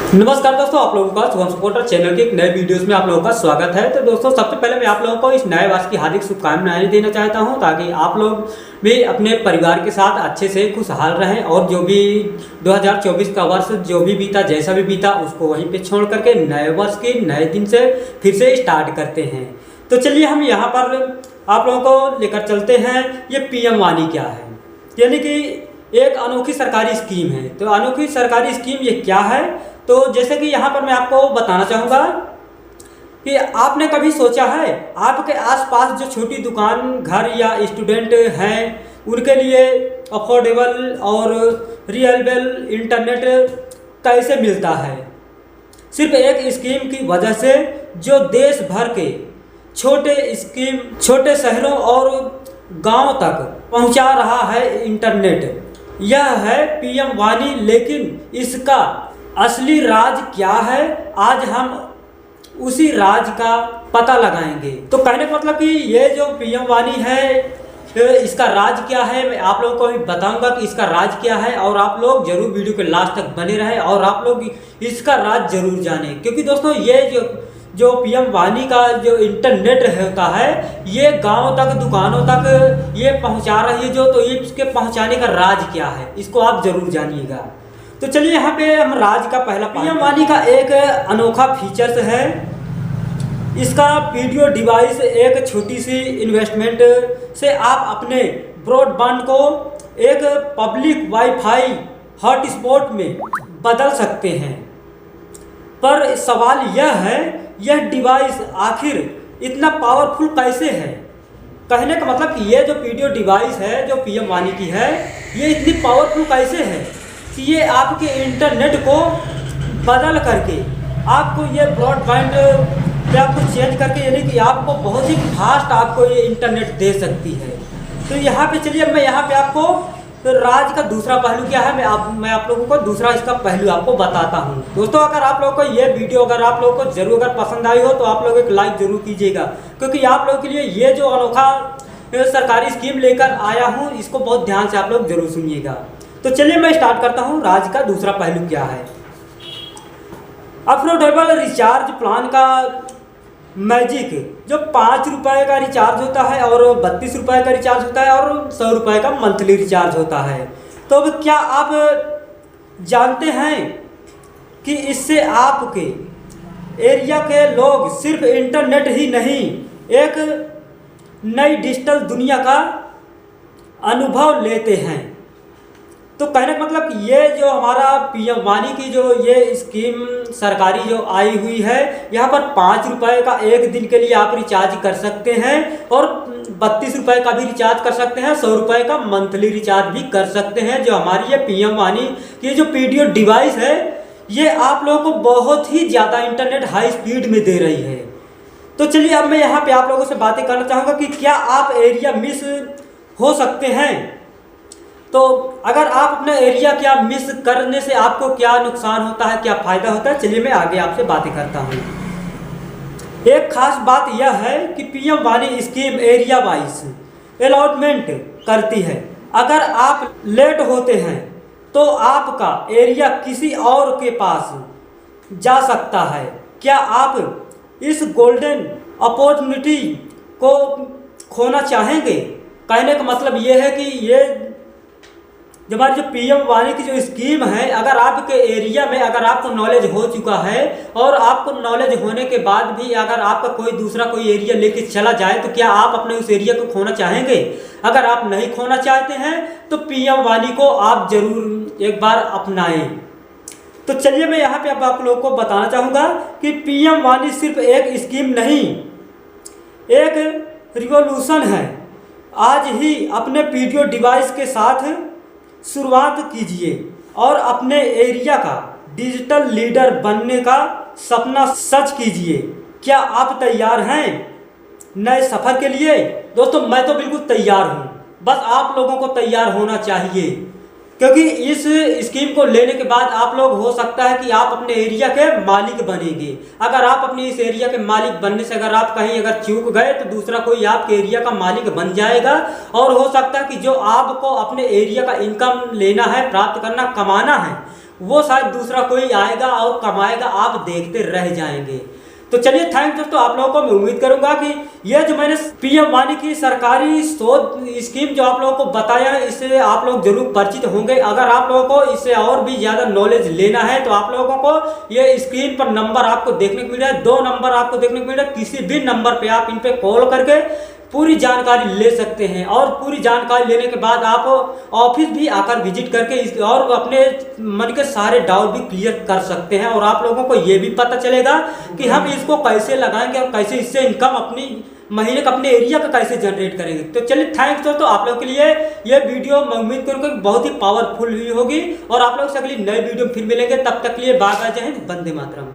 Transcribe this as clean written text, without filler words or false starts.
नमस्कार दोस्तों, आप लोगों का शुभम सपोर्टर चैनल के एक नए वीडियोस में आप लोगों का स्वागत है। तो दोस्तों, सबसे पहले मैं आप लोगों को इस नए वर्ष की हार्दिक शुभकामनाएं देना चाहता हूं, ताकि आप लोग भी अपने परिवार के साथ अच्छे से खुशहाल रहें और जो भी 2024 का वर्ष जो भी बीता, जैसा भी बीता, उसको वहीं पे छोड़ करके नए वर्ष के नए दिन से फिर से स्टार्ट करते हैं। तो चलिए हम यहाँ पर आप लोगों को लेकर चलते हैं। ये पीएम वाणी क्या है, यानी कि एक अनोखी सरकारी स्कीम है। तो अनोखी सरकारी स्कीम ये क्या है, तो जैसे कि यहाँ पर मैं आपको बताना चाहूँगा कि आपने कभी सोचा है आपके आसपास जो छोटी दुकान, घर या स्टूडेंट हैं, उनके लिए अफोर्डेबल और रिलायबल इंटरनेट कैसे मिलता है? सिर्फ एक स्कीम की वजह से, जो देश भर के छोटे शहरों और गांव तक पहुंचा रहा है इंटरनेट। यह है पीएम वाणी। लेकिन इसका असली राज क्या है, आज हम उसी राज का पता लगाएंगे। तो कहने का मतलब कि ये जो पीएम वाणी है, इसका राज क्या है, मैं आप लोगों को भी बताऊंगा कि इसका राज क्या है। और आप लोग जरूर वीडियो के लास्ट तक बने रहें और आप लोग इसका राज जरूर जानें, क्योंकि दोस्तों ये जो पीएम वाणी का जो इंटरनेट होता है, ये गांव तक, दुकानों तक ये पहुंचा रही है तो ये इसके पहुंचाने का राज क्या है, इसको आप जरूर जानिएगा। तो चलिए यहाँ पे हम राज का पहला, पीएम वाणी का एक अनोखा फीचर्स है। इसका वीडियो डिवाइस एक छोटी सी इन्वेस्टमेंट से आप अपने ब्रॉडबैंड को एक पब्लिक वाईफाई हॉटस्पॉट में बदल सकते हैं। पर सवाल यह है, यह डिवाइस आखिर इतना पावरफुल कैसे है? कहने का मतलब कि ये जो वीडियो डिवाइस है, जो पीएम वाणी की है, ये इतनी पावरफुल कैसे है कि ये आपके इंटरनेट को बदल करके आपको ये ब्रॉडबैंड पे आपको चेंज करके, यानी कि आपको बहुत ही फास्ट आपको ये इंटरनेट दे सकती है। तो यहाँ पे चलिए मैं यहाँ पे आपको राज का दूसरा पहलू क्या है, मैं आप लोगों को दूसरा इसका पहलू आपको बताता हूँ। दोस्तों, अगर आप लोगों को ये वीडियो अगर आप लोगों को जरूर अगर पसंद आई हो तो आप लोग एक लाइक जरूर कीजिएगा, क्योंकि आप लोगों के लिए ये जो अनोखा सरकारी स्कीम लेकर आया हूँ, इसको बहुत ध्यान से आप लोग जरूर सुनिएगा। तो चलिए मैं स्टार्ट करता हूँ, राज का दूसरा पहलू क्या है। अफोर्डेबल रिचार्ज प्लान का मैजिक, जो 5 रुपये का रिचार्ज होता है और 32 रुपये का रिचार्ज होता है और 100 रुपये का मंथली रिचार्ज होता है। तो अब क्या आप जानते हैं कि इससे आपके एरिया के लोग सिर्फ इंटरनेट ही नहीं, एक नई डिजिटल दुनिया का अनुभव लेते हैं। तो कहने का मतलब कि ये जो हमारा पीएम वाणी की जो ये स्कीम सरकारी जो आई हुई है, यहाँ पर 5 रुपये का एक दिन के लिए आप रिचार्ज कर सकते हैं और 32 रुपये का भी रिचार्ज कर सकते हैं, 100 रुपये का मंथली रिचार्ज भी कर सकते हैं। जो हमारी ये पीएम वाणी की जो पीडीओ डिवाइस है, ये आप लोगों को बहुत ही ज़्यादा इंटरनेट हाई स्पीड में दे रही है। तो चलिए अब मैं यहाँ पे आप लोगों से बातें करना चाहूँगा कि क्या आप एरिया मिस हो सकते हैं। तो अगर आप अपना एरिया क्या मिस करने से आपको क्या नुकसान होता है, क्या फ़ायदा होता है, चलिए मैं आगे आपसे बातें करता हूँ। एक खास बात यह है कि पीएम वाणी स्कीम एरिया वाइज अलॉटमेंट करती है। अगर आप लेट होते हैं तो आपका एरिया किसी और के पास जा सकता है। क्या आप इस गोल्डन अपॉर्चुनिटी को खोना चाहेंगे? कहने का मतलब ये है कि ये जो हमारी जो पीएम वाणी की जो स्कीम है, अगर आपके एरिया में अगर आपको नॉलेज हो चुका है और आपको नॉलेज होने के बाद भी अगर आपका कोई दूसरा कोई एरिया लेके चला जाए, तो क्या आप अपने उस एरिया को खोना चाहेंगे? अगर आप नहीं खोना चाहते हैं तो पीएम वाणी को आप जरूर एक बार अपनाएं। तो चलिए मैं यहाँ पे अब आप लोगों को बताना चाहूँगा कि पीएम वाणी सिर्फ एक स्कीम नहीं, एक रिवॉल्यूशन है। आज ही अपने वीडियो डिवाइस के साथ शुरुआत कीजिए और अपने एरिया का डिजिटल लीडर बनने का सपना सच कीजिए। क्या आप तैयार हैं नए सफ़र के लिए? दोस्तों, मैं तो बिल्कुल तैयार हूँ, बस आप लोगों को तैयार होना चाहिए, क्योंकि इस स्कीम को लेने के बाद आप लोग हो सकता है कि आप अपने एरिया के मालिक बनेंगे। अगर आप अपने इस एरिया के मालिक बनने से अगर आप कहीं अगर चूक गए तो दूसरा कोई आपके एरिया का मालिक बन जाएगा, और हो सकता है कि जो आपको अपने एरिया का इनकम लेना है, प्राप्त करना, कमाना है, वो शायद दूसरा कोई आएगा और कमाएगा, आप देखते रह जाएंगे। तो चलिए थैंक दोस्तों, आप लोगों को मैं उम्मीद करूंगा कि यह जो मैंने पीएम वाणी की सरकारी शोध स्कीम जो आप लोगों को बताया है, इससे आप लोग जरूर परिचित होंगे। अगर आप लोगों को इससे और भी ज़्यादा नॉलेज लेना है तो आप लोगों को ये स्क्रीन पर नंबर आपको देखने को मिल रहा है, 2 नंबर आपको देखने को मिल रहा है। किसी भी नंबर पे आप इन पे कॉल करके पूरी जानकारी ले सकते हैं, और पूरी जानकारी लेने के बाद आप ऑफिस भी आकर विजिट करके और अपने मन के सारे डाउट भी क्लियर कर सकते हैं। और आप लोगों को ये भी पता चलेगा कि हम इसको कैसे लगाएंगे और कैसे इससे इनकम अपनी महीने का अपने एरिया का कैसे जनरेट करेंगे। तो चलिए थैंक्स दोस्तों, आप लोगों के लिए ये वीडियो मैं उम्मीद करूँगा बहुत ही पावरफुल हुई होगी। और आप लोग से अगली नई वीडियो फिर मिलेंगे, तब तक के लिए बाय बाय, जय हिंद, वंदे मातरम।